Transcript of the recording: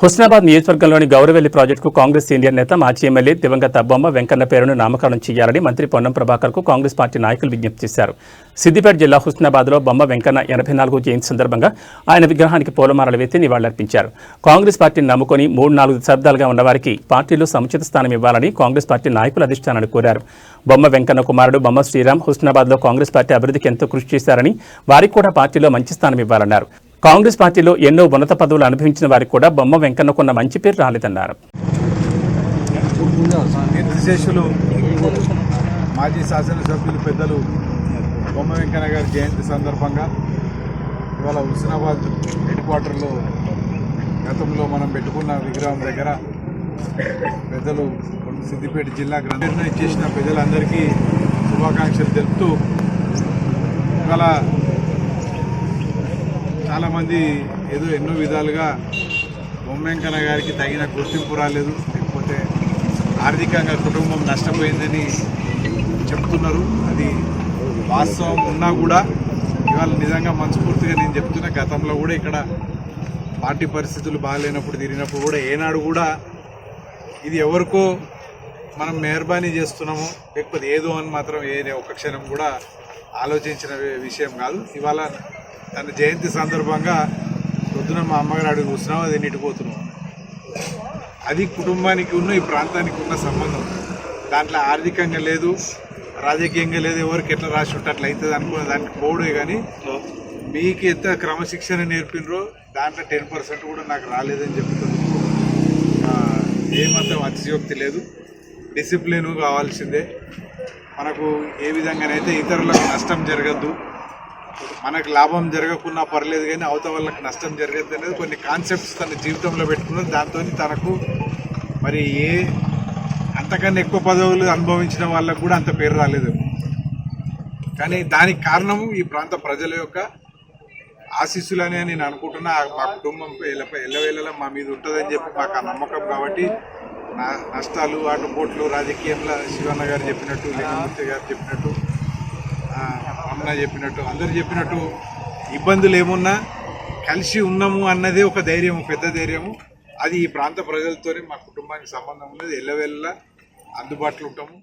హుస్నాబాద్ నియోజకవర్గంలోని గౌరవెల్లి ప్రాజెక్టుకు కాంగ్రెస్ సీనియర్ నేత మాజీ ఎమ్మెల్యే దివంగత బొమ్మ వెంకన్న పేరును నామకరణం చేయాలని మంత్రి పొన్నం ప్రభాకర్కు కాంగ్రెస్ పార్టీ నాయకులు విజ్ఞప్తి చేశారు. సిద్దిపేట జిల్లా హుస్నాబాద్లో బొమ్మ వెంకన్న 84వ జయంతి సందర్భంగా ఆయన విగ్రహానికి పూలమాలలు వేసి నివాళులర్పించారు. కాంగ్రెస్ పార్టీని నమ్ముకొని 3-4 దశాబ్దాలుగా ఉన్నవారికి పార్టీలో సముచిత స్థానం ఇవ్వాలని కాంగ్రెస్ పార్టీ నాయకులు అధిష్టానాన్ని కోరారు. బొమ్మ వెంకన్న కుమారుడు బొమ్మ శ్రీరామ్ హుస్నాబాద్లో కాంగ్రెస్ పార్టీ అభివృద్ధికి ఎంతో కృషి చేశారని, వారికి కూడా పార్టీలో మంచి స్థానం ఇవ్వాలన్నారు. కాంగ్రెస్ పార్టీలో ఎన్నో ఉన్నత పదవులు అనుభవించిన వారికి కూడా బొమ్మ వెంకన్నకున్న మంచి పేరు రాలేదన్నారు. నిర్దేశులు మాజీ శాసనసభ్యులు పెద్దలు బొమ్మ వెంకన్న గారి జయంతి సందర్భంగా ఇవాళ హుస్నాబాద్ హెడ్ క్వార్టర్లో గతంలో మనం పెట్టుకున్న విగ్రహం దగ్గర పెద్దలు సిద్దిపేట జిల్లా నిర్ణయం చేసిన ప్రజలందరికీ శుభాకాంక్షలు తెలుపుతూ ఇవాళ చాలామంది ఎన్నో విధాలుగా బొమ్మ వెంకన్న గారికి తగిన గుర్తింపు రాలేదు, లేకపోతే ఆర్థికంగా కుటుంబం నష్టపోయిందని చెప్తున్నారు. అది వాస్తవం ఉన్నా కూడా ఇవాళ నిజంగా మనస్ఫూర్తిగా నేను చెప్తున్నా, గతంలో కూడా ఇక్కడ పార్టీ పరిస్థితులు బాగాలేనప్పుడు తిరిగినప్పుడు కూడా ఏనాడు కూడా ఇది ఎవరికో మనం మెహర్బానీ చేస్తున్నాము లేకపోతే ఏదో అని మాత్రం ఒక్క క్షణం కూడా ఆలోచించిన విషయం కాదు. ఇవాళ తన జయంతి సందర్భంగా పొద్దున మా అమ్మగారు అడుగు చూసినాం, అది నిండిపోతున్నాం. అది కుటుంబానికి ఈ ప్రాంతానికి ఉన్న సంబంధం. దాంట్లో ఆర్థికంగా లేదు, రాజకీయంగా లేదు, ఎవరికి ఎట్లా రాసి ఉంటే అట్లా అవుతుంది అనుకున్న దానికి పోవడే. కానీ మీకు ఎంత క్రమశిక్షణ నేర్పినరో దాంట్లో 10% కూడా నాకు రాలేదని చెప్తుంది. ఏమాత్రం అతిశయోక్తి లేదు, డిసిప్లిన్ కావాల్సిందే. మనకు ఏ విధంగానైతే ఇతరులకు నష్టం జరగద్దు, మనకు లాభం జరగకున్నా పర్లేదు కానీ అవతల వాళ్ళకి నష్టం జరగద్దు అనేది కొన్ని కాన్సెప్ట్స్ తన జీవితంలో పెట్టుకున్నది. దాంతో తనకు మరి అంతకన్నా ఎక్కువ పదవులు అనుభవించిన వాళ్ళకు కూడా అంత పేరు రాలేదు. కానీ దానికి కారణము ఈ ప్రాంత ప్రజల యొక్క ఆశీస్సులనే నేను అనుకుంటున్నా. మా కుటుంబం ఎల్లవేళలా మా మీద ఉంటుందని చెప్పి మాకు ఆ నమ్మకం. కాబట్టి నష్టాలు ఆటుపోట్లు రాజకీయంలో శివన్న గారు చెప్పినట్టు, లింగమూర్తి గారు చెప్పినట్టు, అమ్మ చెప్పినట్టు, అందరు చెప్పినట్టు ఇబ్బందులు ఏమున్నా కలిసి ఉన్నాము అన్నదే ఒక ధైర్యము, పెద్ద ధైర్యము. అది ఈ ప్రాంత ప్రజలతోనే మా కుటుంబానికి సంబంధం ఉన్నది. ఎల్లవేళలా అందుబాటులో ఉంటాము.